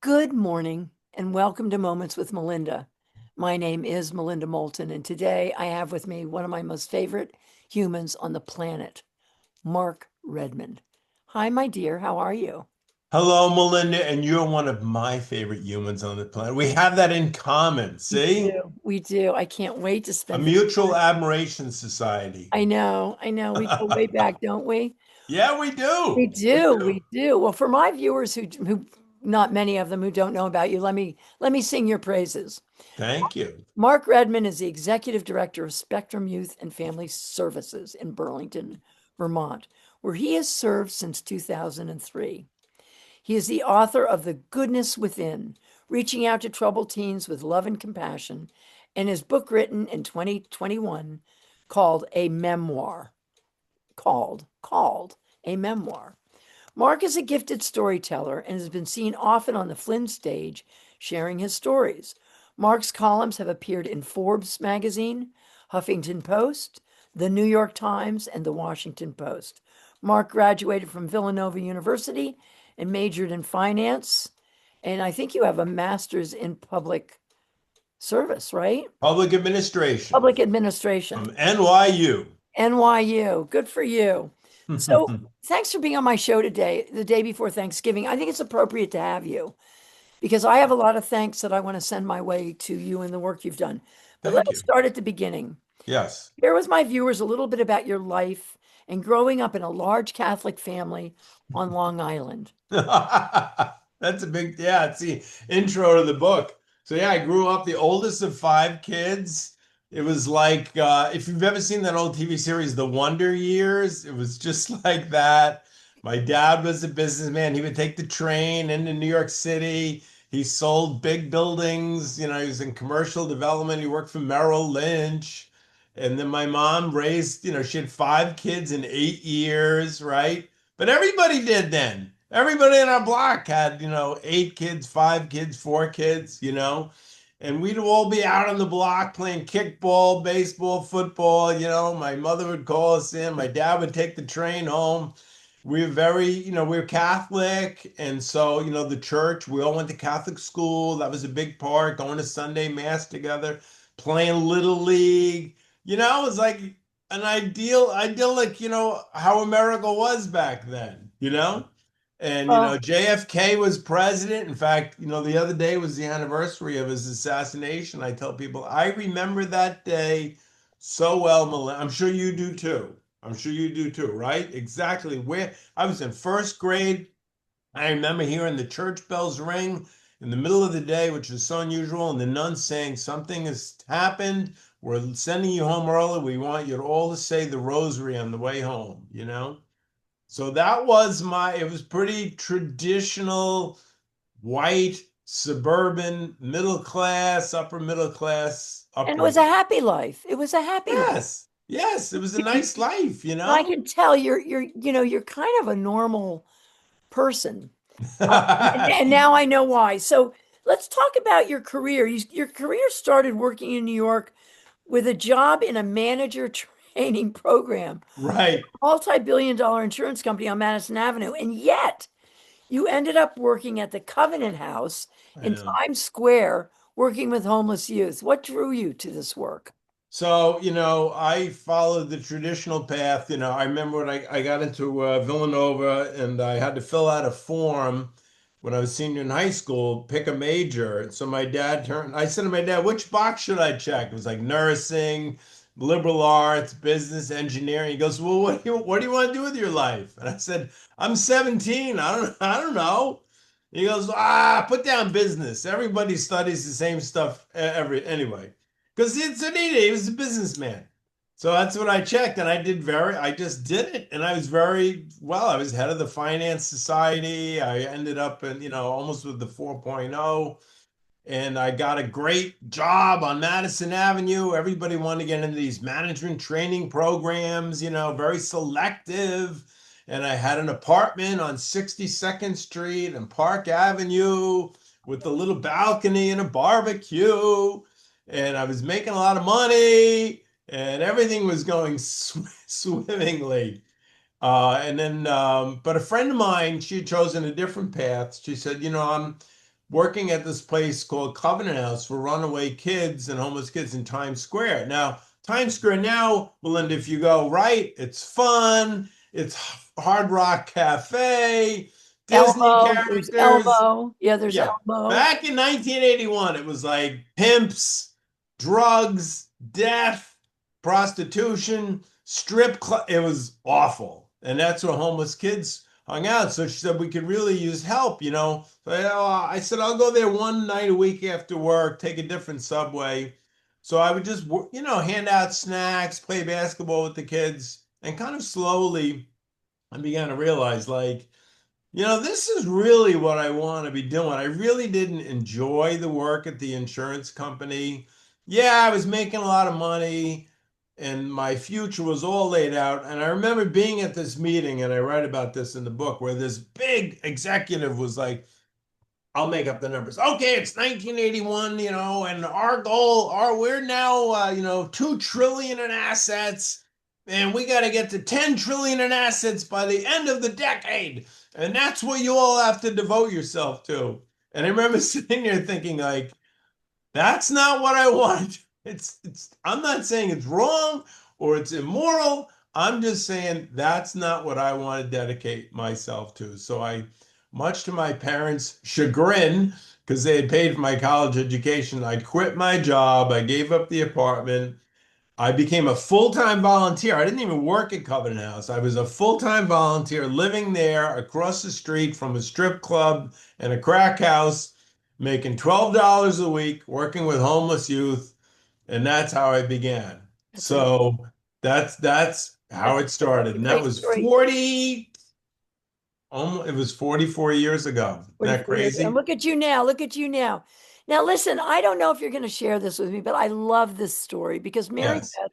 Good morning and welcome to Moments with Melinda. My name is Melinda Moulton, and today I have with me one of my most favorite humans on the planet, Mark Redmond. Hi, my dear. How are you? Hello, Melinda, and you're one of my favorite humans on the planet. We have that in common, We see? do. We do. I can't wait to A spend the mutual time. admiration society. I know. We go way back, don't we? Yeah, we We do. We do. do. We do. Well, for my viewers who not many of them who don't know about you, let me sing your praises. Thank you. Mark Redmond is the executive director of Spectrum Youth and Family Services in Burlington, Vermont, where he has served since 2003. He is the author of The Goodness Within, Reaching Out to Troubled Teens with Love and Compassion, and his book written in 2021 called A Memoir. Called A Memoir. Mark is a gifted storyteller and has been seen often on the Flynn Stage sharing his stories. Mark's columns have appeared in Forbes magazine, Huffington Post, the New York Times, and the Washington Post. Mark graduated from Villanova University and majored in finance. And I think you have a master's in public service, right? Public administration Public administration. from NYU. NYU. Good for you. So, thanks for being on my show today, the day before Thanksgiving. I think it's appropriate to have you because I have a lot of thanks that I want to send my way to you and the work you've done. But Thank let's you. start at the beginning. Yes. Share with my viewers a little bit about your life and growing up in a large Catholic family on Long Island. That's a big, yeah, it's the intro to the book. So yeah, I grew up the oldest of five kids. It was like if you've ever seen that old TV series, The Wonder Years, it was just like that. My dad was a businessman. He would take the train into New York City. He sold big buildings. He was in commercial development. He worked for Merrill Lynch. And then my mom raised, she had five kids in 8 years, right? But everybody did then. Everybody in our block had, eight kids, five kids, four kids. And we'd all be out on the block playing kickball, baseball, football. My mother would call us in. My dad would take the train home. We were we were Catholic. And so, the church, we all went to Catholic school. That was a big part, going to Sunday mass together, playing Little League. It was like an idyllic, how America was back then. And, Oh, JFK was president. In fact, the other day was the anniversary of his assassination. I tell people, I remember that day so well, Melinda. I'm sure you do too. I'm sure you do too, right? Exactly. Where I was in first grade, I remember hearing the church bells ring in the middle of the day, which is so unusual, and the nun saying, "Something has happened. We're sending you home early. We want you all to say the rosary on the way home." So that was it was pretty traditional, white, suburban, middle class, upper middle class and it was a upbringing. happy life. It was a happy life. Yes, yes, it was a You- nice life. I can tell you're kind of a normal person. And now I know why. So let's talk about your career. Your career started working in New York with a job in a manager training program, Right. multi-billion-dollar insurance company on Madison Avenue. And yet you ended up working at the Covenant House I in know. Times Square, working with homeless youth. What drew you to this work? So, I followed the traditional path. I remember when I got into Villanova and I had to fill out a form when I was senior in high school, pick a major. And so I said to my dad, which box should I check? It was like nursing, liberal arts, business, engineering. He goes, well, what do you want to do with your life? And I said, I'm 17. I don't know. He goes, put down business. Everybody studies the same stuff anyway. Because it's an idiot. He was a businessman. So that's what I checked. And I just did it. And I was very well. I was head of the finance society. I ended up in, almost with the 4.0. And I got a great job on Madison Avenue. Everybody wanted to get into these management training programs, very selective. And I had an apartment on 62nd Street and Park Avenue with a little balcony and a barbecue. And I was making a lot of money and everything was going swimmingly. But a friend of mine, she had chosen a different path. She said, I'm working at this place called Covenant House for runaway kids and homeless kids in Times Square. Now, Times Square now, Melinda, if you go right, it's fun. It's Hard Rock Cafe, Disney Elmo, there's characters. Elmo. Yeah, there's Yeah. Elmo. Back in 1981, it was like pimps, drugs, death, prostitution, strip club. It was awful. And that's where homeless kids hung out. So she said, we could really use help, you know. So I said, I'll go there one night a week after work, take a different subway. So I would just, hand out snacks, play basketball with the kids, and kind of slowly I began to realize, like, this is really what I want to be doing. I really didn't enjoy the work at the insurance company. Yeah, I was making a lot of money and my future was all laid out. And I remember being at this meeting, and I write about this in the book, where this big executive was like, I'll make up the numbers. Okay, it's 1981, and our goal, we're now, 2 trillion in assets, and we got to get to 10 trillion in assets by the end of the decade. And that's what you all have to devote yourself to. And I remember sitting there thinking, like, that's not what I want. I'm not saying it's wrong or it's immoral. I'm just saying that's not what I want to dedicate myself to. So much to my parents' chagrin, because they had paid for my college education, I quit my job. I gave up the apartment. I became a full-time volunteer. I didn't even work at Covenant House. I was a full-time volunteer living there across the street from a strip club and a crack house, making $12 a week, working with homeless youth, and that's how I began. That's amazing. So that's how it That's started. a And that great was story. 44 years ago. Isn't that 44 years. And crazy? look at you now. Look at you now. Now, listen, I don't know if you're going to share this with me, but I love this story because Mary Yes. Beth,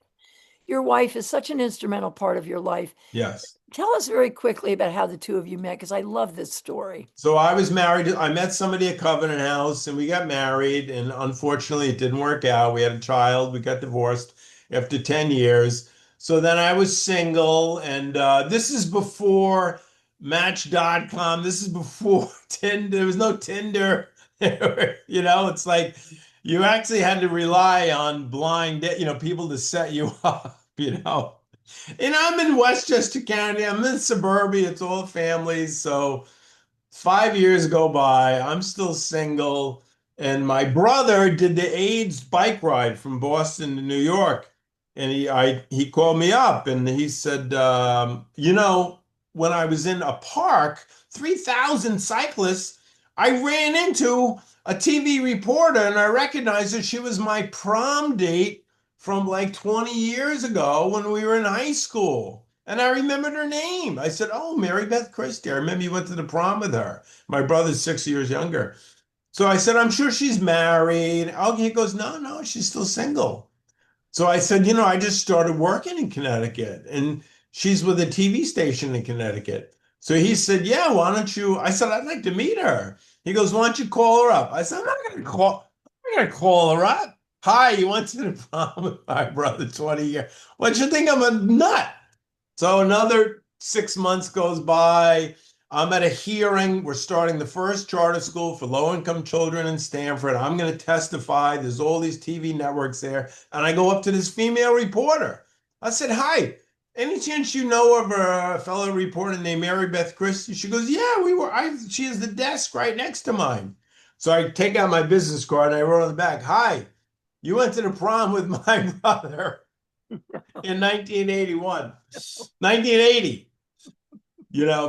your wife, is such an instrumental part of your life. Yes. Tell us very quickly about how the two of you met because I love this story. So I was married. I met somebody at Covenant House and we got married. And unfortunately, it didn't work out. We had a child. We got divorced after 10 years. So then I was single. And this is before Match.com. This is before Tinder. There was no Tinder. It's like you actually had to rely on people to set you up. And I'm in Westchester County. I'm in suburbia. It's all families. So 5 years go by. I'm still single. And my brother did the AIDS bike ride from Boston to New York. And he called me up and he said, when I was in a park, 3,000 cyclists, I ran into a TV reporter and I recognized that she was my prom date from like 20 years ago when we were in high school. And I remembered her name. I said, "Oh, Mary Beth Christie. I remember you went to the prom with her." My brother's 6 years younger. So I said, "I'm sure she's married." Oh, he goes, "No, no, she's still single." So I said, "I just started working in Connecticut and she's with a TV station in Connecticut." So he said, "Yeah, why don't you?" I said, "I'd like to meet her." He goes, "Why don't you call her up?" I said, I'm not gonna call her up. Hi, you went to the prom with my brother 20 years. What you think I'm a nut? So another 6 months goes by. I'm at a hearing. We're starting the first charter school for low-income children in Stanford. I'm going to testify. There's all these TV networks there. And I go up to this female reporter. I said, "Hi, any chance you know of a fellow reporter named Mary Beth Christie?" She goes, "Yeah, she has the desk right next to mine." So I take out my business card and I wrote on the back, "Hi, you went to the prom with my brother in 1981, 1980,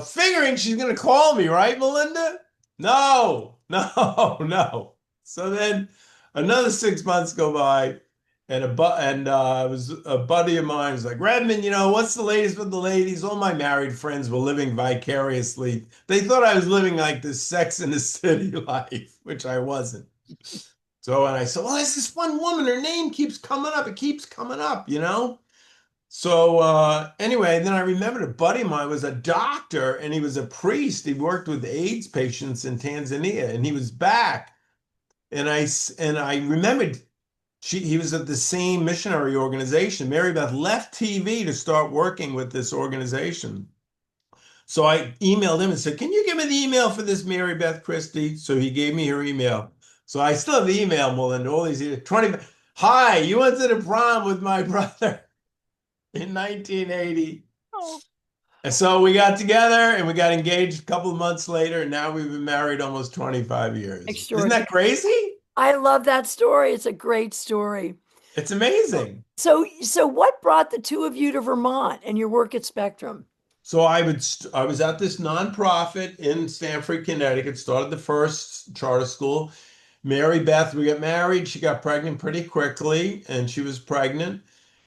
figuring she's going to call me, right, Melinda? No, no, no. So then another 6 months go by, and it was a buddy of mine was like, "Redmond, what's the latest with the ladies?" All my married friends were living vicariously. They thought I was living like this Sex in the City life, which I wasn't. So, and I said, "Well, there's this one woman, her name keeps coming up. It keeps coming up. So anyway, then I remembered a buddy of mine was a doctor and he was a priest. He worked with AIDS patients in Tanzania and he was back. And I remembered he was at the same missionary organization. Mary Beth left TV to start working with this organization. So I emailed him and said, "Can you give me the email for this Mary Beth Christie?" So he gave me her email. So I still have the email, Melinda, all these years. 20. Hi, you went to the prom with my brother in 1980. Oh, And so we got together and we got engaged a couple of months later, and now we've been married almost 25 years. Isn't extraordinary. that crazy? I love that story. It's a great story. It's amazing. So what brought the two of you to Vermont and your work at Spectrum? So I was at this nonprofit in Stamford, Connecticut, started the first charter school. Mary Beth, we got married. She got pregnant pretty quickly, and she was pregnant.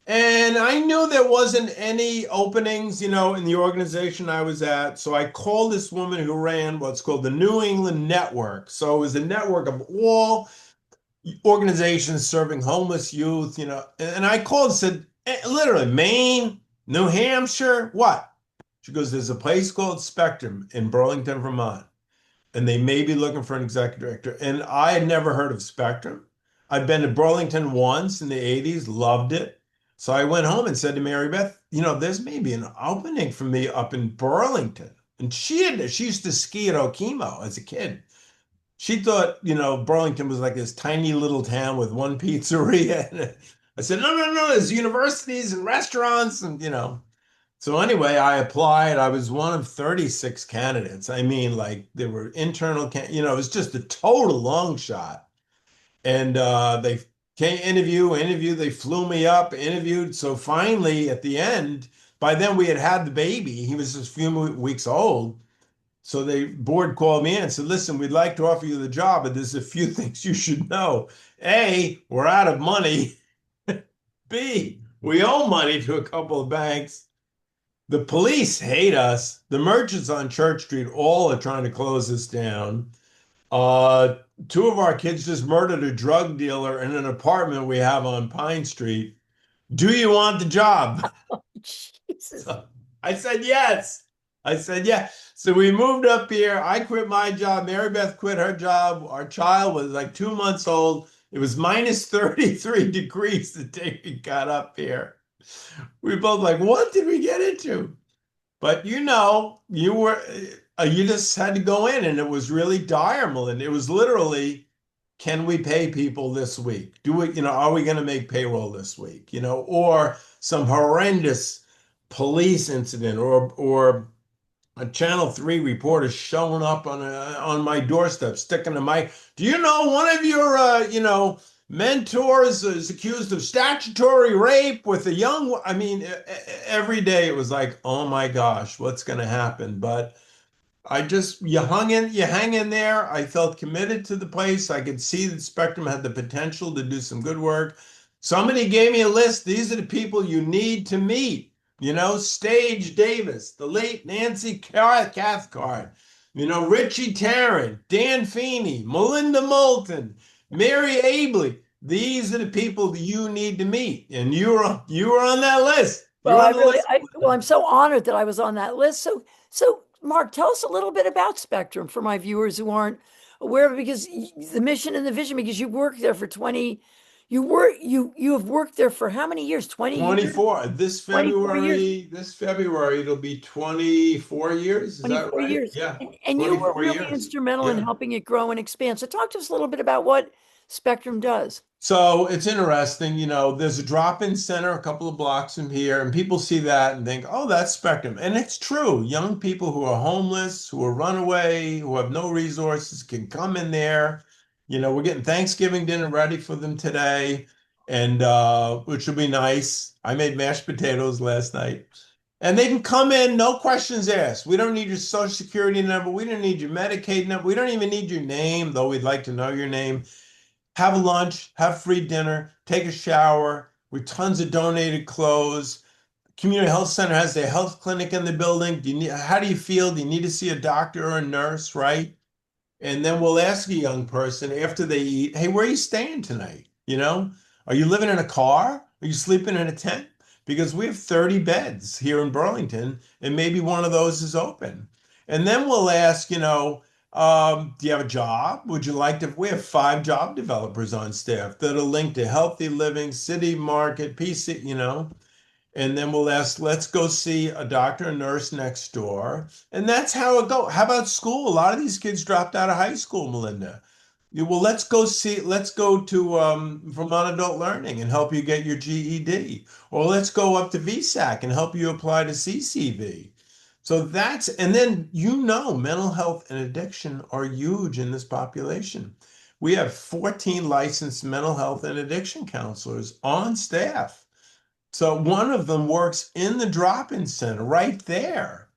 And I knew there wasn't any openings, in the organization I was at. So I called this woman who ran what's called the New England Network. So it was a network of all organizations serving homeless youth, And I called and said, literally, Maine, New Hampshire, what? She goes, there's a place called Spectrum in Burlington, Vermont, and they may be looking for an executive director. And I had never heard of Spectrum. I'd been to Burlington once in the 80s, loved it. So I went home and said to Mary Beth, there's maybe an opening for me up in Burlington. And she used to ski at Okemo as a kid. She thought, Burlington was like this tiny little town with one pizzeria. And I said, no, no, no, there's universities and restaurants and. So anyway, I applied. I was one of 36 candidates. I mean, like there were it was just a total long shot. And they came interview. They flew me up, interviewed. So finally, at the end, by then we had had the baby. He was just a few weeks old. So the board called me in and said, listen, we'd like to offer you the job, but there's a few things you should know. A, we're out of money. B, we owe money to a couple of banks. The police hate us. The merchants on Church Street all are trying to close us down. Uh, Two of our kids just murdered a drug dealer in an apartment we have on Pine Street. Do you want the job? Jesus. So I said yes. I said yeah. So we moved up here. I quit my job. Mary Beth quit her job. Our child was like 2 months old. It was minus 33 degrees the day we got up here. We both like, what did we get into? But you just had to go in, and it was really dire, Melinda. It was literally, can we pay people this week? Are we going to make payroll this week? Or some horrendous police incident, or a Channel 3 reporter showing up on my doorstep, sticking a mic. Do you know one of your mentors is accused of statutory rape with a young? I mean, every day it was like, oh my gosh, what's going to happen? But you hang in there. I felt committed to the place. I could see that Spectrum had the potential to do some good work. Somebody gave me a list. These are the people you need to meet. Stage Davis, the late Nancy Cathcart, Richie Tarrant, Dan Feeney, Melinda Moulton, Mary Abley. These are the people that you need to meet. And you were on that list. Well, You're on the list. I'm so honored that I was on that list. So Mark, tell us a little bit about Spectrum for my viewers who aren't aware of it, because the mission and the vision, because you worked there for 20, you have worked there for how many years? 20 years? 24. 24 years. This February, it'll be 24 years. Is that 24 right? years. Yeah, And you were 24 really years. instrumental in Yeah. helping it grow and expand. So talk to us a little bit about what Spectrum does. So it's interesting, there's a drop-in center a couple of blocks from here, and people see that and think, oh, that's Spectrum. And it's true. Young people who are homeless, who are runaway, who have no resources can come in there. We're getting Thanksgiving dinner ready for them today, and which will be nice. I made mashed potatoes last night. And they can come in, no questions asked. We don't need your social security number. We don't need your Medicaid number. We don't even need your name, though we'd like to know your name. Have a lunch, have free dinner, take a shower with tons of donated clothes. Community Health Center has their health clinic in the building. How do you feel? Do you need to see a doctor or a nurse, right? And then we'll ask a young person after they eat, hey, where are you staying tonight? Are you living in a car? Are you sleeping in a tent? Because we have 30 beds here in Burlington, and maybe one of those is open. And then we'll ask, do you have a job? Would you like to? We have 5 job developers on staff that are linked to healthy living, city market, PC, And then we'll ask, let's go see a doctor and nurse next door. And that's how it goes. How about school? A lot of these kids dropped out of high school, Melinda. Well, let's go to Vermont Adult Learning and help you get your GED. Or let's go up to VSAC and help you apply to CCV. So and then mental health and addiction are huge in this population. We have 14 licensed mental health and addiction counselors on staff. So one of them works in the drop-in center right there.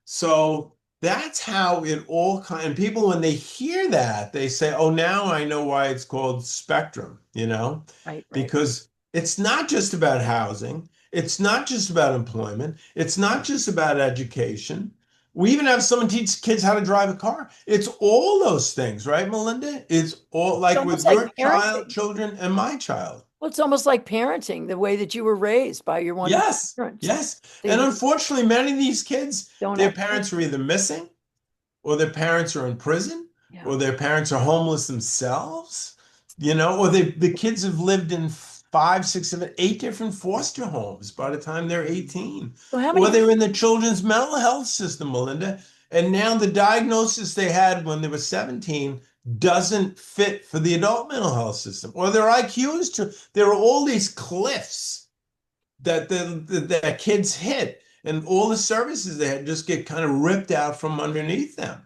So that's how it all kind and people when they hear that, they say, "Oh, now I know why it's called Spectrum, Right, right. because it's not just about housing, it's not just about employment, it's not just about education. We even have someone teach kids how to drive a car. It's all those things, right, Melinda? It's all It's like with almost like your parenting. children and my child. Well, it's almost like parenting, the way that you were raised by your wonderful Yes, parents. yes. They And just unfortunately, many of these kids, don't their have parents are parents. either missing, or their parents are in prison, Yeah. or their parents are homeless themselves, or the kids have lived in five, six, seven, eight different foster homes by the time they're 18, So how or many? they're in the children's mental health system, Melinda. And now the diagnosis they had when they were 17 doesn't fit for the adult mental health system, or their IQ is too. There are all these cliffs that kids hit, and all the services they had just get kind of ripped out from underneath them.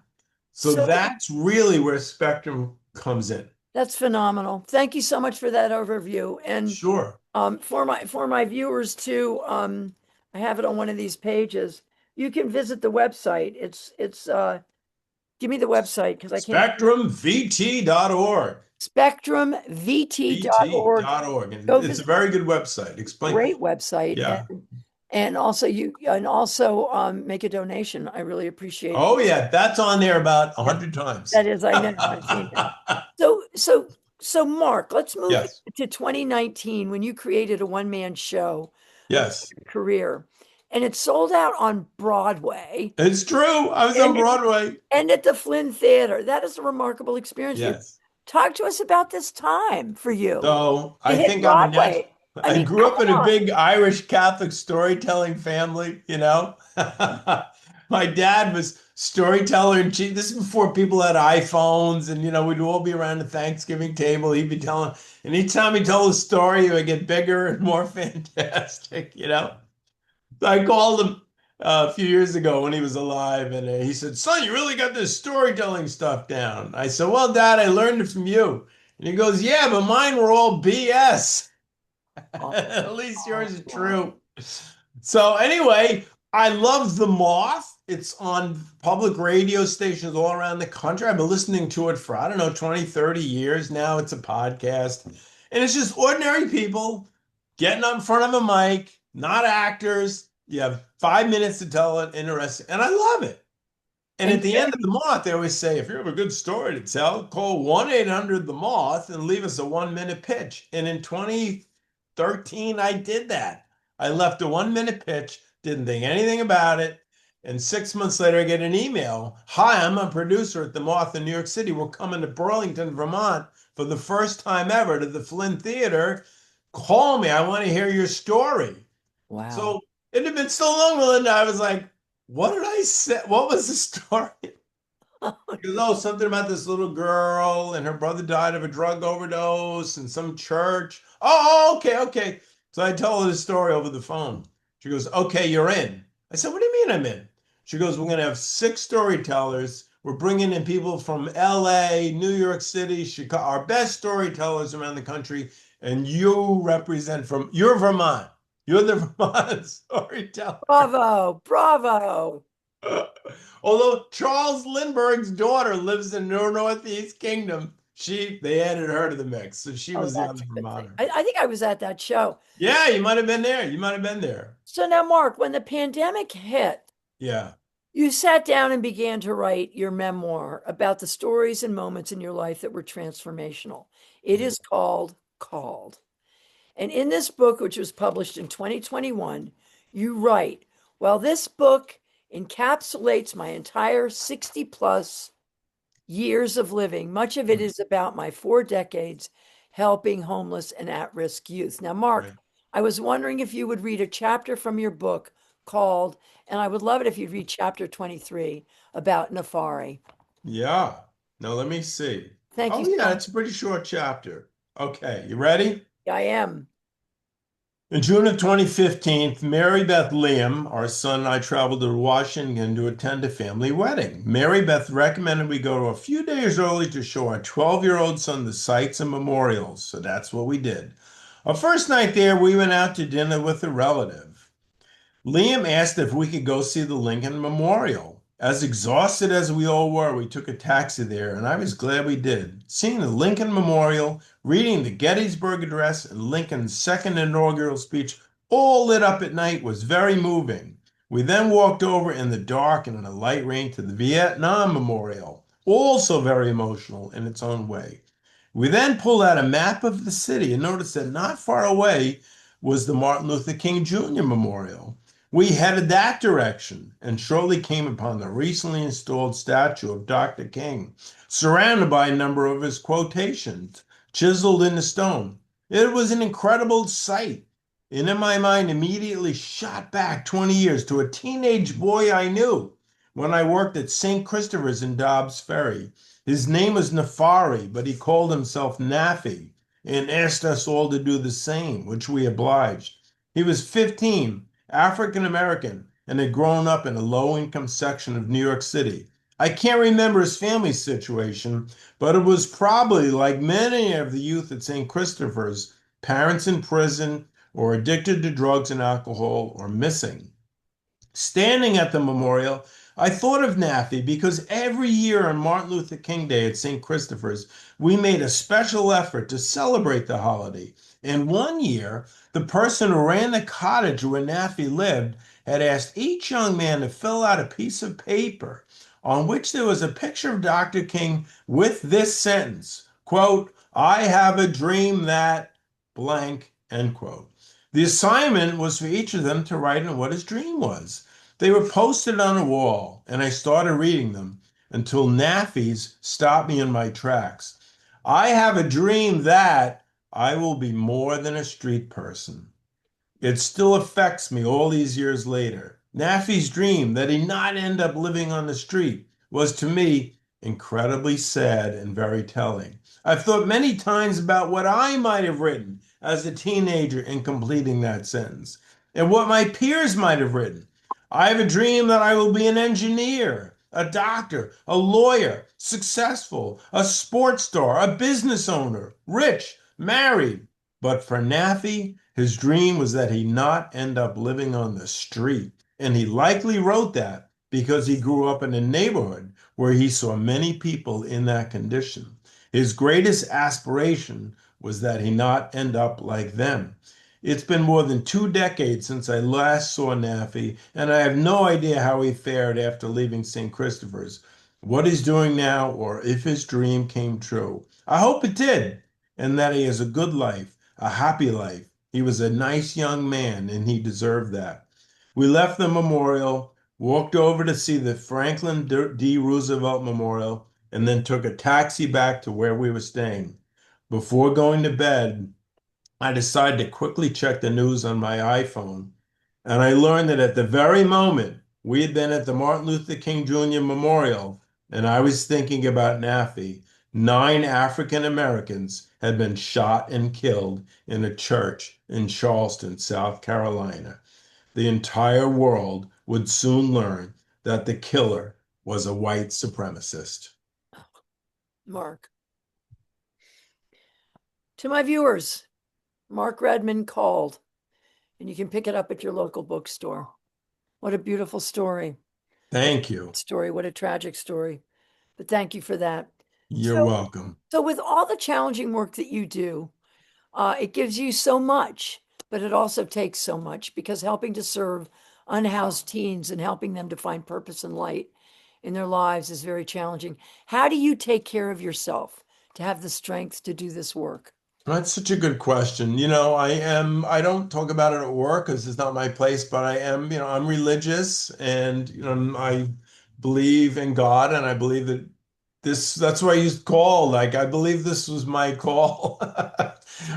So So that's really where Spectrum comes in. that's phenomenal. Thank you so much for that overview. And Sure. for my viewers too, I have it on one of these pages. You can visit the website. It's give me the website because I can't. SpectrumVT.org. SpectrumVT.org. VT.org. And Go it's a visit. very good website. Explain. Great website. Yeah. And also make a donation. I really appreciate Oh, yeah. That's on there about a yeah, hundred times. that is, I know, I've seen that. So, so, so Mark, let's move Yes. to 2019 when you created a one-man show about Yes. your career, and it sold out on Broadway It's true. I was on and Broadway. and at the Flynn Theater. That is a remarkable experience for you. Yes. Talk to us about this time for you So to I hit think I'm a Broadway. I I mean, grew come up in a on. big Irish Catholic storytelling family. My dad was storyteller and this is before people had iPhones and we'd all be around the Thanksgiving table. He'd be telling, and each time he told a story, it would get bigger and more fantastic. So I called him a few years ago when he was alive, and he said, "Son, you really got this storytelling stuff down." I said, "Well, Dad, I learned it from you." And he goes, "Yeah, but mine were all BS." Oh, At least yours is wow. true. So anyway, I love The Moth. It's on public radio stations all around the country. I've been listening to it for, I don't know, 20, 30 years now. It's a podcast. And it's just ordinary people getting up in front of a mic, not actors. You have 5 minutes to tell it interesting. And I love it. And And at the end of the month, they always say, if you have a good story to tell, call 1-800 The Moth and leave us a 1 minute pitch. And in 2013, I did that. I left a 1 minute pitch, didn't think anything about it. And 6 months later, I get an email. Hi, I'm a producer at The Moth in New York City. We're coming to Burlington, Vermont for the first time ever to the Flynn Theater. Call me. I want to hear your story. wow. So it had been so long, Melinda. I was like, what did I say? What was the story? He goes, oh, something about this little girl and her brother died of a drug overdose in some church. Oh, okay, okay. So I tell her the story over the phone. She goes, okay, you're in. I said, what do you mean I'm in? She goes, we're going to have 6 storytellers. We're bringing in people from LA, New York City, Chicago, our best storytellers around the country. And you're Vermont. You're the Vermont storyteller. Bravo, bravo. Although Charles Lindbergh's daughter lives in the Northeast Kingdom, they added her to the mix, so she Oh, was the other that's a good thing. Vermonter. I think I was at that show. Yeah, you might have been there. You might have been there. So now, Mark, when the pandemic hit, Yeah, you sat down and began to write your memoir about the stories and moments in your life that were transformational. It yeah, is called Called. And in this book, which was published in 2021, you write, well, this book encapsulates my entire 60 plus years of living. Much of it is about my 4 decades helping homeless and at risk youth. Now, Mark, right. I was wondering if you would read a chapter from your book called, and I would love it if you'd read chapter 23 about Nafari. Yeah. Now let me see. Thank you Oh yeah, so much. it's a pretty short chapter. Okay, you ready? I am. In June of 2015, Mary Beth Liam, our son, and I traveled to Washington to attend a family wedding. Mary Beth recommended we go a few days early to show our 12-year-old son the sights and memorials, so that's what we did. Our first night there, we went out to dinner with a relative. Liam asked if we could go see the Lincoln Memorial. As exhausted as we all were, we took a taxi there, and I was glad we did. Seeing the Lincoln Memorial, reading the Gettysburg Address, and Lincoln's second inaugural speech all lit up at night was very moving. We then walked over in the dark and in a light rain to the Vietnam Memorial, also very emotional in its own way. We then pulled out a map of the city and noticed that not far away was the Martin Luther King Jr. Memorial. We headed that direction and shortly came upon the recently installed statue of Dr. King, surrounded by a number of his quotations chiseled in the stone. It was an incredible sight, and in my mind, immediately shot back 20 years to a teenage boy I knew when I worked at St. Christopher's in Dobbs Ferry. His name was Nafari, but he called himself Nafi and asked us all to do the same, which we obliged. He was 15, African American, and had grown up in a low income section of New York City. I can't remember his family situation, but it was probably like many of the youth at St. Christopher's, parents in prison or addicted to drugs and alcohol or missing. Standing at the memorial, I thought of Nafi because every year on Martin Luther King Day at St. Christopher's, we made a special effort to celebrate the holiday. And one year, the person who ran the cottage where Nafi lived had asked each young man to fill out a piece of paper on which there was a picture of Dr. King with this sentence, quote, I have a dream that blank, end quote. The assignment was for each of them to write in what his dream was. They were posted on a wall, and I started reading them until Naffy's stopped me in my tracks. I have a dream that I will be more than a street person. It still affects me all these years later. Naffy's dream that he not end up living on the street was to me incredibly sad and very telling. I've thought many times about what I might have written as a teenager in completing that sentence and what my peers might have written. I have a dream that I will be an engineer, a doctor, a lawyer, successful, a sports star, a business owner, rich, married. But for Naffy, his dream was that he not end up living on the street. And he likely wrote that because he grew up in a neighborhood where he saw many people in that condition. His greatest aspiration was that he not end up like them. It's been more than 2 decades since I last saw Naffy, and I have no idea how he fared after leaving St. Christopher's, what he's doing now, or if his dream came true. I hope it did, and that he has a good life, a happy life. He was a nice young man, and he deserved that. We left the memorial, walked over to see the Franklin D. Roosevelt Memorial, and then took a taxi back to where we were staying. Before going to bed, I decided to quickly check the news on my iPhone, and I learned that at the very moment we had been at the Martin Luther King Jr. Memorial, and I was thinking about Naffy, 9 African Americans had been shot and killed in a church in Charleston, South Carolina. The entire world would soon learn that the killer was a white supremacist. Mark. To my viewers, Mark Redmond called, and you can pick it up at your local bookstore. What a beautiful story. What Thank a you. story. What a tragic story. But thank you for that. You're So, welcome. so with all the challenging work that you do, it gives you so much, but it also takes so much because helping to serve unhoused teens and helping them to find purpose and light in their lives is very challenging. How do you take care of yourself to have the strength to do this work? That's such a good question. I don't talk about it at work because it's not my place, but I am, I'm religious and, I believe in God and I believe that that's why you call. Like, I believe this was my call.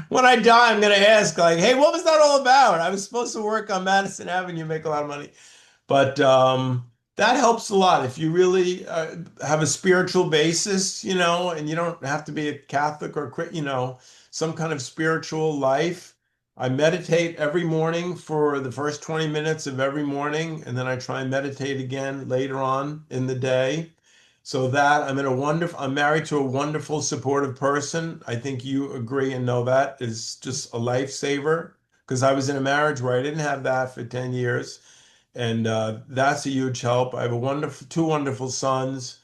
When I die, I'm going to ask, like, hey, what was that all about? I was supposed to work on Madison Avenue, make a lot of money. But that helps a lot if you really have a spiritual basis, and you don't have to be a Catholic or, some kind of spiritual life. I meditate every morning for the first 20 minutes of every morning, and then I try and meditate again later on in the day. So that I'm married to a wonderful, supportive person. I think you agree and know that is just a lifesaver because I was in a marriage where I didn't have that for 10 years. And that's a huge help. I have two wonderful sons.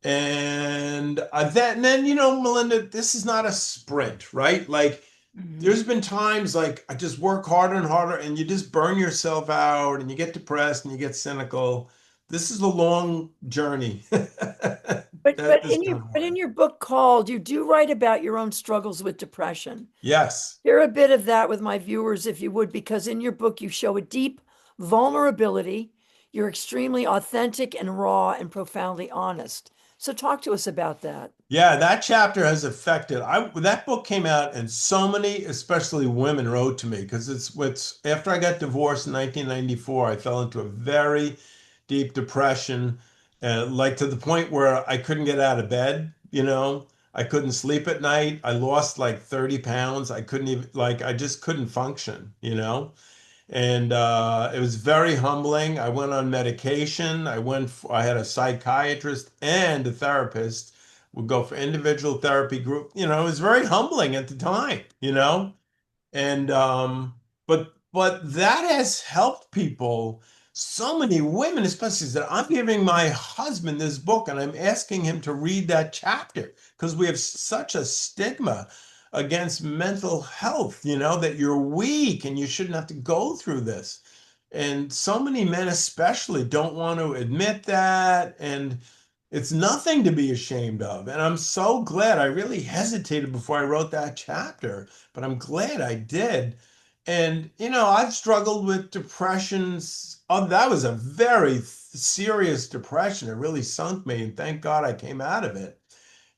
And then, Melinda, this is not a sprint, right? Like, Mhm. there's been times like I just work harder and harder, and you just burn yourself out, and you get depressed, and you get cynical. This is a long journey. This kind of But way. in your book called, you do write about your own struggles with depression. Yes. Share a bit of that with my viewers, if you would, because in your book you show a deep vulnerability. You're extremely authentic and raw and profoundly honest. So talk to us about that. Yeah, that chapter has affected. That book came out, and so many, especially women, wrote to me because it's what's after I got divorced in 1994, I fell into a very deep depression, like to the point where I couldn't get out of bed, I couldn't sleep at night. I lost like 30 pounds. I couldn't even I just couldn't function. And it was very humbling. I went on medication. I had a psychiatrist and a therapist. Would go for individual therapy group. It was very humbling at the time. And but that has helped people. So many women, especially that I'm giving my husband this book and I'm asking him to read that chapter because we have such a stigma against mental health, that you're weak and you shouldn't have to go through this. And so many men especially don't want to admit that. And it's nothing to be ashamed of. And I'm so glad I really hesitated before I wrote that chapter, but I'm glad I did. And, I've struggled with depressions. Oh, that was a very serious depression. It really sunk me. And thank God I came out of it.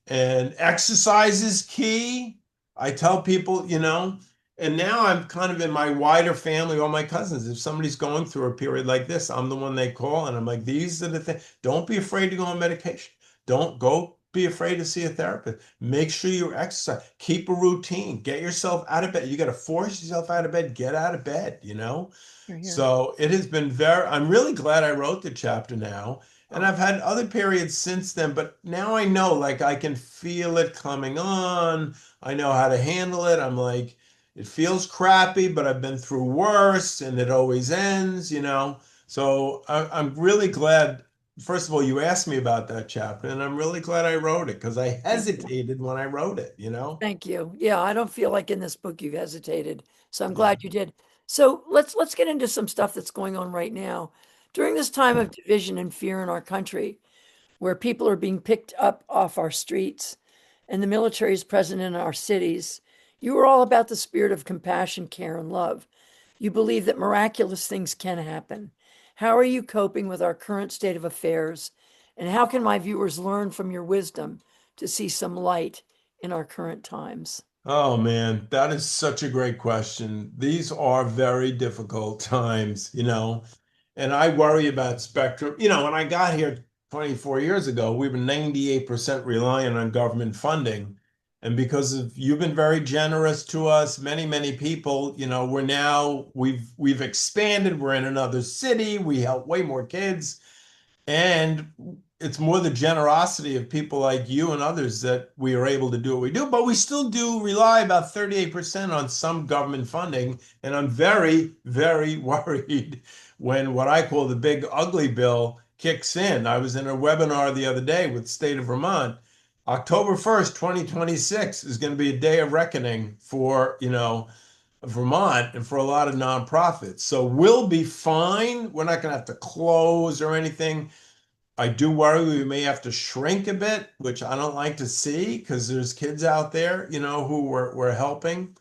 And exercise is key. I tell people, and now I'm kind of in my wider family, all my cousins. If somebody's going through a period like this, I'm the one they call, and I'm like, these are the things. Don't be afraid to go on medication. Don't go be afraid to see a therapist. Make sure you exercise. Keep a routine. Get yourself out of bed. You got to force yourself out of bed. Get out of bed. You're here. So it has been I'm really glad I wrote the chapter now. And Oh, I've had other periods since then, but now I know, like, I can feel it coming on. I know how to handle it. I'm like, it feels crappy, but I've been through worse and it always ends. So I'm really glad, first of all, you asked me about that chapter, and I'm really glad I wrote it because I thank you. hesitated when I wrote it. Thank you. Yeah, I don't feel like in this book you've hesitated. So I'm Yeah. glad you did. So let's get into some stuff that's going on right now. During this time of division and fear in our country, where people are being picked up off our streets and the military is present in our cities, you are all about the spirit of compassion, care, and love. You believe that miraculous things can happen. How are you coping with our current state of affairs? And how can my viewers learn from your wisdom to see some light in our current times? Oh man, that is such a great question. These are very difficult times. And I worry about Spectrum. When I got here 24 years ago, we were 98% reliant on government funding. And because of you've been very generous to us, many, many people, we've expanded, we're in another city, we help way more kids. And it's more the generosity of people like you and others that we are able to do what we do. But we still do rely about 38% on some government funding. And I'm very, very worried when what I call the big ugly bill kicks in. I was in a webinar the other day with the state of Vermont. October 1st, 2026 is going to be a day of reckoning for, Vermont and for a lot of nonprofits. So we'll be fine. We're not going to have to close or anything. I do worry we may have to shrink a bit, which I don't like to see because there's kids out there, who we're helping.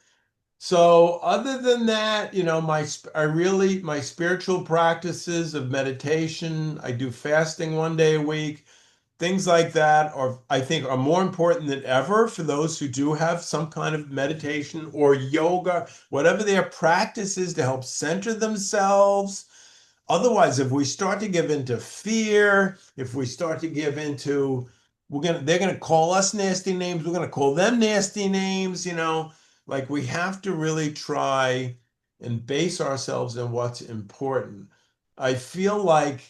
So other than that, my spiritual practices of meditation, I do fasting one day a week. things like that are, I think, are more important than ever for those who do have some kind of meditation or yoga, whatever their practice is to help center themselves. Otherwise, if we start to give into fear, if we start to give into, they're gonna call us nasty names, we're gonna call them nasty names, like we have to really try and base ourselves on what's important. I feel like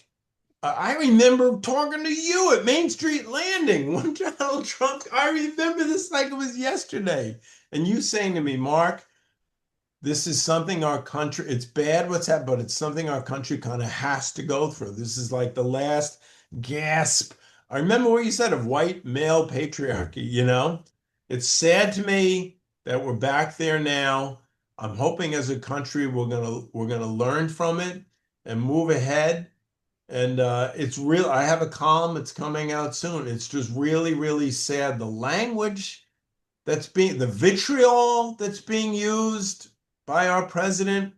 I remember talking to you at Main Street Landing when Donald Trump, I remember this like it was yesterday. And you saying to me, Mark, this is something our country, it's bad what's happened, but it's something our country kind of has to go through. This is like the last gasp. I remember what you said of white male patriarchy. It's sad to me that we're back there now. I'm hoping as a country we're gonna learn from it and move ahead. And it's real. I have a column, it's coming out soon. It's just really, really sad. The language the vitriol that's being used by our president,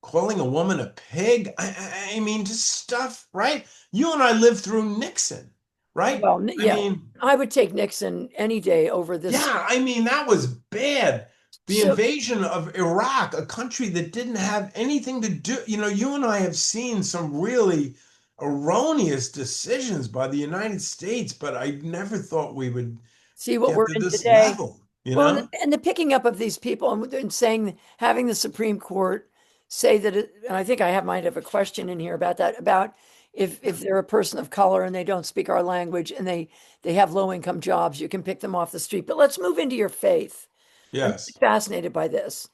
calling a woman a pig. I mean, just stuff, right? You and I lived through Nixon, right? Well, I yeah, mean, I would take Nixon any day over this. yeah, I mean, that was bad. The So, invasion of Iraq, a country that didn't have anything to do, you and I have seen some really erroneous decisions by the United States, but I never thought we would see what get we're to in this today. level, Well, and the picking up of these people and saying, having the Supreme Court say that, and I think might have a question in here about that, about if they're a person of color and they don't speak our language and they have low income jobs, you can pick them off the street. But let's move into your faith. I'm really Yes. fascinated by this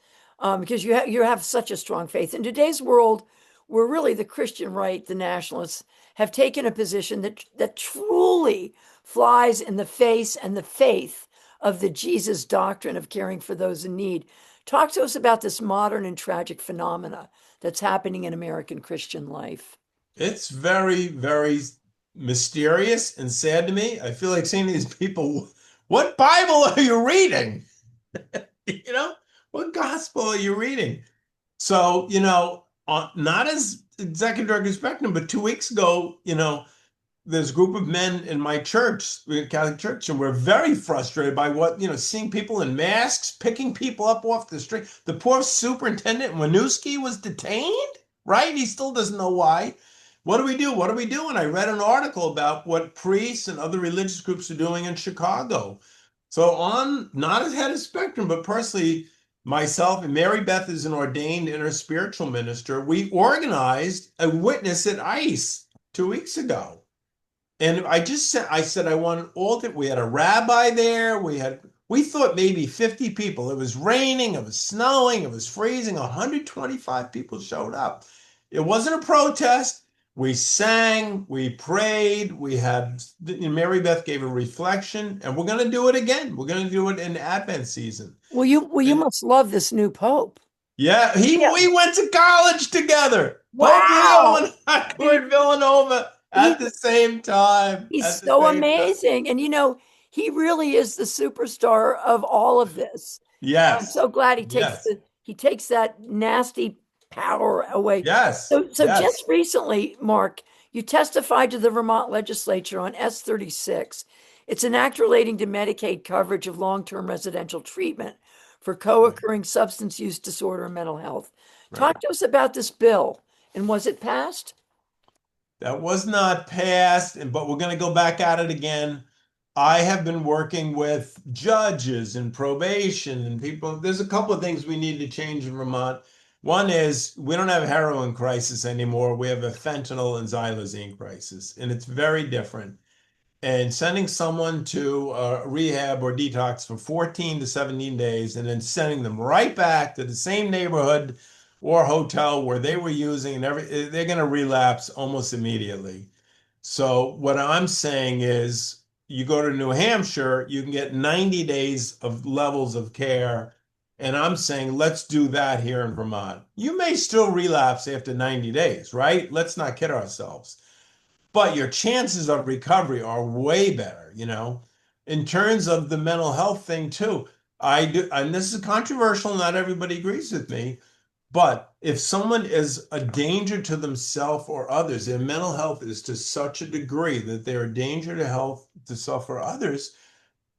because you have such a strong faith in today's world, where really the Christian right, the nationalists, have taken a position that truly flies in the face and the faith of the Jesus doctrine of caring for those in need. Talk to us about this modern and tragic phenomena that's happening in American Christian life. It's very, very mysterious and sad to me. I feel like saying to these people, what Bible are you reading? You know, what gospel are you reading? So, not as executive director of Spectrum, but 2 weeks ago, there's a group of men in my church, the Catholic Church, and we're very frustrated by seeing people in masks, picking people up off the street. The poor superintendent Winooski was detained, right? He still doesn't know why. What do we do? What do we do? And I read an article about what priests and other religious groups are doing in Chicago. So not as head of Spectrum, but personally, myself and Mary Beth is an ordained inner spiritual minister. We organized a witness at ICE 2 weeks ago. And I said, I want all that. We had a rabbi there. We thought maybe 50 people. It was raining, it was snowing, it was freezing. 125 people showed up. It wasn't a protest. We sang, we prayed, Mary Beth gave a reflection, and we're going to do it again. We're going to do it in Advent season. You And must love this new pope. yeah, Yeah. we went to college together. Pope Leo Wow. and I were in Villanova He's at the same time. he's At the so same time. amazing. And he really is the superstar of all of this. I'm Yes. so glad Yes. he takes that nasty power away. Yes. So just Yes. recently, Mark, you testified to the Vermont legislature on S36. It's an act relating to Medicaid coverage of long-term residential treatment for Right. co-occurring substance use disorder and mental health. Right. Talk to us about this bill, and was it passed? That was not passed, but we're going to go back at it again. I have been working with judges and probation and people. There's a couple of things we need to change in Vermont. One is we don't have a heroin crisis anymore. We have a fentanyl and xylazine crisis, and it's very different. And sending someone to rehab or detox for 14 to 17 days and then sending them right back to the same neighborhood or hotel where they were using they're going to relapse almost immediately. So what I'm saying is you go to New Hampshire, you can get 90 days of levels of care. And I'm saying let's do that here in Vermont. You may still relapse after 90 days, right? Let's not kid ourselves, but your chances of recovery are way better. In terms of the mental health thing too, I do, and this is controversial, not everybody agrees with me. But if someone is a danger to themselves or others, their mental health is to such a degree that they're a danger to health, to self or others,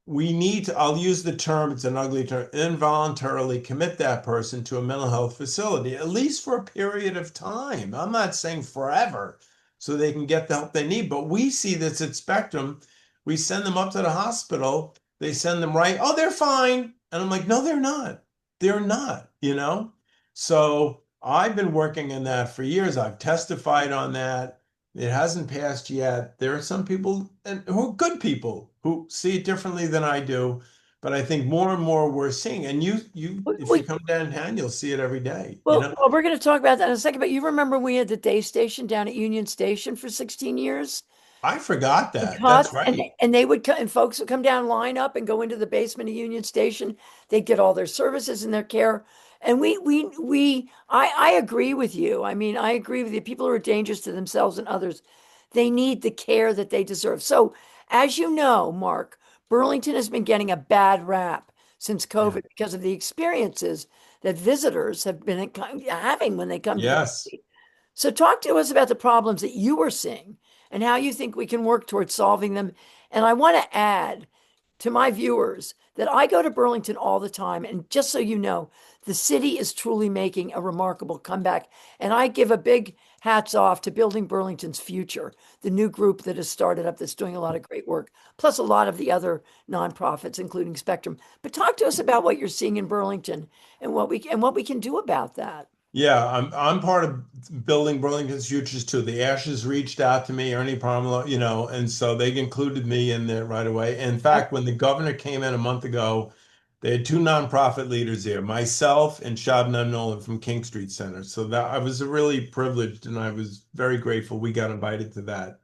we need to, I'll use the term, it's an ugly term, involuntarily commit that person to a mental health facility, at least for a period of time. I'm not saying forever, so they can get the help they need. But we see this at Spectrum. We send them up to the hospital. They send them right, oh, they're fine. And I'm like, no, they're not. They're not, you know? So I've been working in that for years. I've testified on that. It hasn't passed yet. There are some people and who are good people who see it differently than I do, but I think more and more we're seeing. And if you We, come downtown, you'll see it every day. well, we're going to talk about that in a second, but you remember we had the day station down at Union Station for 16 years? I forgot The that. That's cots, and right. and they would come, and folks would come down, line up, and go into the basement of Union Station. They'd get all their services and their care. And I agree with you. I mean, I agree with you. People who are dangerous to themselves and others, they need the care that they deserve. So, as you know, Mark, Burlington has been getting a bad rap since Yeah. COVID because of the experiences that visitors have been having when they come to the Yes. city. So, talk to us about the problems that you are seeing and how you think we can work towards solving them. And I want to add to my viewers that I go to Burlington all the time. And just so you know, the city is truly making a remarkable comeback. And I give a big hats off to Building Burlington's Future, the new group that has started up that's doing a lot of great work, plus a lot of the other nonprofits, including Spectrum. But talk to us about what you're seeing in Burlington and what we can do about that. Yeah, I'm part of building Burlington's futures too. The Ashes reached out to me, Ernie Parmelo, and so they included me in there right away. In fact, when the governor came in a month ago, they had two nonprofit leaders there, myself and Shabnam Nolan from King Street Center. So that I was really privileged and I was very grateful we got invited to that.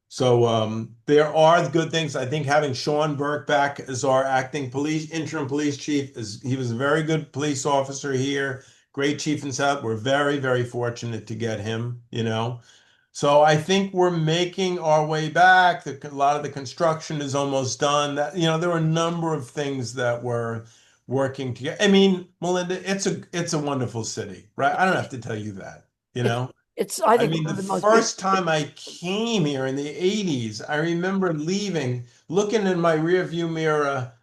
So there are good things. I think having Sean Burke back as our acting interim police chief he was a very good police officer here, great chief in South. We're very, very fortunate to get him. So I think we're making our way back. A lot of the construction is almost done. There were a number of things that were working together. I mean, Melinda, it's a wonderful city, right? I don't have to tell you that, you It's know. I I think mean, one the of the most beautiful first time I came here in the 80s, I remember leaving, looking in my rearview mirror,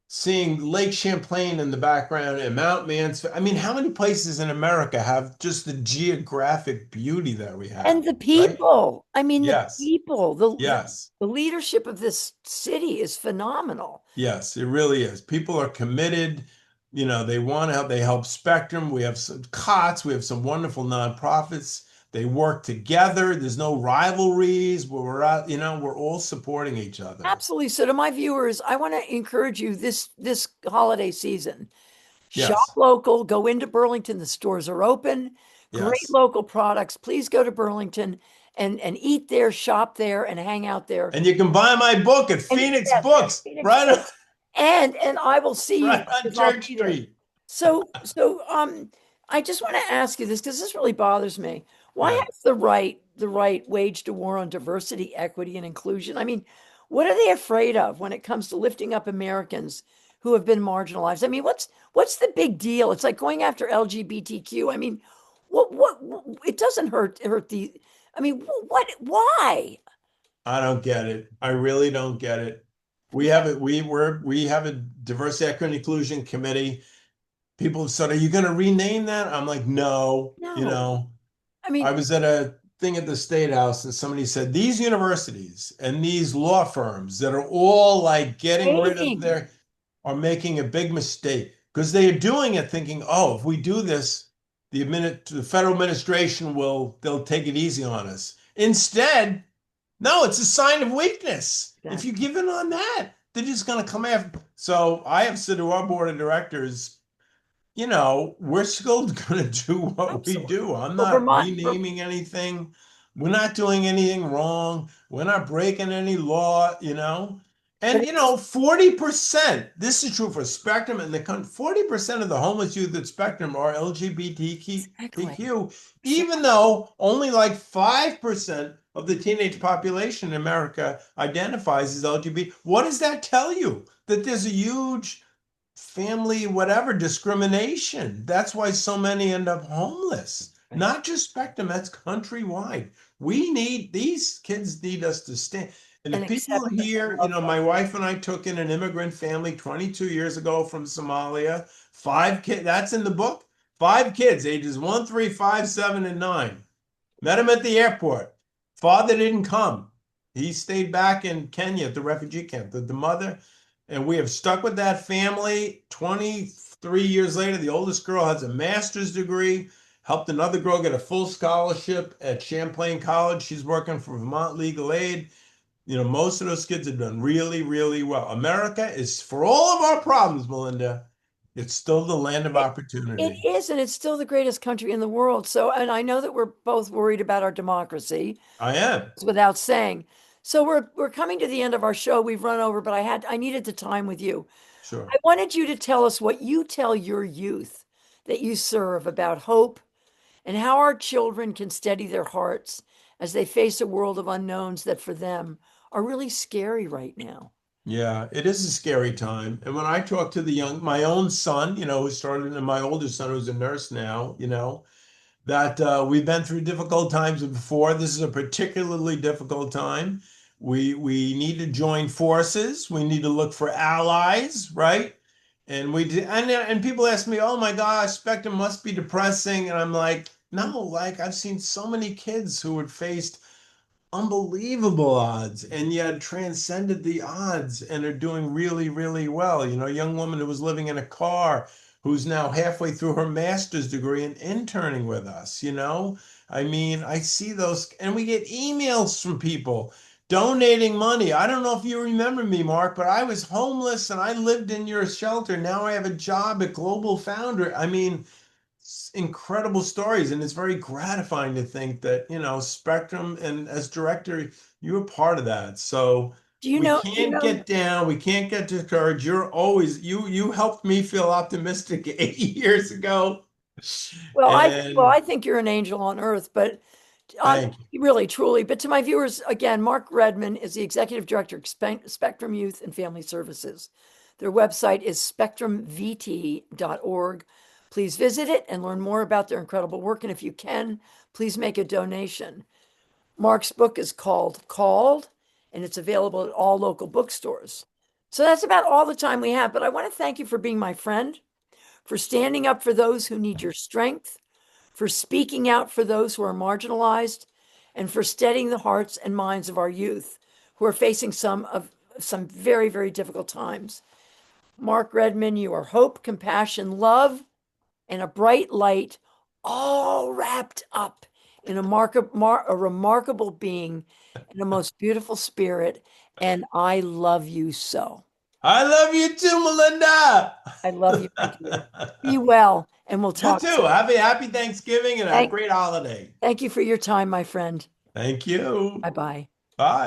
seeing Lake Champlain in the background and Mount Mansfield. I mean, how many places in America have just the geographic beauty that we and have, the right? people. I mean, the Yes, people, yes, the leadership of this city is phenomenal. yes, it really is. People are committed. They want to help. They help Spectrum. We have some COTS. We have some wonderful nonprofits. They work together. There's no rivalries where we're out, we're all supporting each other. Absolutely. So to my viewers, I want to encourage you this holiday season. Shop Yes, local, go into Burlington. The stores are open. Great yes. local products. Please go to Burlington and eat there, shop there, and hang out there. And you can buy my book at And Phoenix yes, at Books, Phoenix right on, Books. And I will see you right on because I'll Church be there. Street. So I just want to ask you this because this really bothers me. Why Yeah. has the right waged a war on diversity, equity, and inclusion? I mean, what are they afraid of when it comes to lifting up Americans who have been marginalized? I mean, what's the big deal? It's like going after LGBTQ. I mean, it doesn't hurt the I mean, why? I don't get it. I really don't get it. We have a diversity, equity, and inclusion committee. People have said, "Are you going to rename that?" I'm like, "No." No. I I mean, was at a thing at the State House and somebody said, "These universities and these law firms that are all like getting rid of dating. their are making a big mistake because they are doing it thinking, oh, if we do this, the federal administration they'll take it easy on us. Instead, no, it's a sign of weakness. If you Exactly. give in on that, they're just going to come after. So I have said to our board of directors, we're still going to do what we Absolutely. do. I'm Well, not renaming anything. We're not doing anything wrong. We're not breaking any law. but And, it's 40%, this is true for Spectrum and the country, 40% of the homeless youth at Spectrum are exactly. LGBTQ, even Exactly. though only like 5% of the teenage population in America identifies as LGBT. What does that tell you? That there's a huge family, whatever, discrimination. That's why so many end up homeless. Right. Not just Spectrum, that's countrywide. We need, these kids need us to stand. And And if people acceptance and here, love. my wife and I took in an immigrant family 22 years ago from Somalia, 5 kids, that's in the book. 5 kids, ages 1, 3, 5, 7, and 9. Met him at the airport. Father didn't come. He stayed back in Kenya at the refugee camp. The mother, and we have stuck with that family. 23 years later, the oldest girl has a master's degree, helped another girl get a full scholarship at Champlain College. She's working for Vermont Legal Aid. Most of those kids have done really, really well. America is, for all of our problems, Melinda, it's still the land of It opportunity. is, and it's still the greatest country in the world. So, and I know that we're both worried about our democracy, I am. without saying. So we're coming to the end of our show. We've run over, but I needed the time with you. Sure. I wanted you to tell us what you tell your youth that you serve about hope and how our children can steady their hearts as they face a world of unknowns that for them are really scary right now. Yeah, it is a scary time. And when I talk to my own son, who started, and my oldest son, who's a nurse now, that we've been through difficult times before. This is a particularly difficult time. We need to join forces. We need to look for allies, right? And people ask me, "Oh my gosh, Spectrum must be depressing," and I'm like, "No, like I've seen so many kids who had faced unbelievable odds and yet transcended the odds and are doing really, really well. A young woman who was living in a car who's now halfway through her master's degree and interning with us. I mean, I see those, and we get emails from people donating money. I don't know if you remember me, Mark, but I was homeless and I lived in your shelter. Now I have a job at Global Founder. I mean, incredible stories, and it's very gratifying to think that Spectrum, and as director, you were part of that. So we Do you can't know? get down, we can't get discouraged. You helped me feel optimistic 8 years ago, Well, and I think you're an angel on earth, but on thank you. really, truly. But to my viewers, again, Mark Redmond is the executive director of Spectrum Youth and Family Services. Their website is spectrumvt.org. Please visit it and learn more about their incredible work. And if you can, please make a donation. Mark's book is Called, and it's available at all local bookstores. So that's about all the time we have. But I want to thank you for being my friend, for standing up for those who need your strength, for speaking out for those who are marginalized, and for steadying the hearts and minds of our youth who are facing some very, very difficult times. Mark Redmond, you are hope, compassion, love, and a bright light, all wrapped up in a remarkable being and a most beautiful spirit. And I love you so. I love you too, Melinda. I love you, my dear. Be well, and we'll You talk too. soon. Happy Thanksgiving and a Thank, great holiday. thank you for your time, my friend. Thank you. Bye bye. Bye.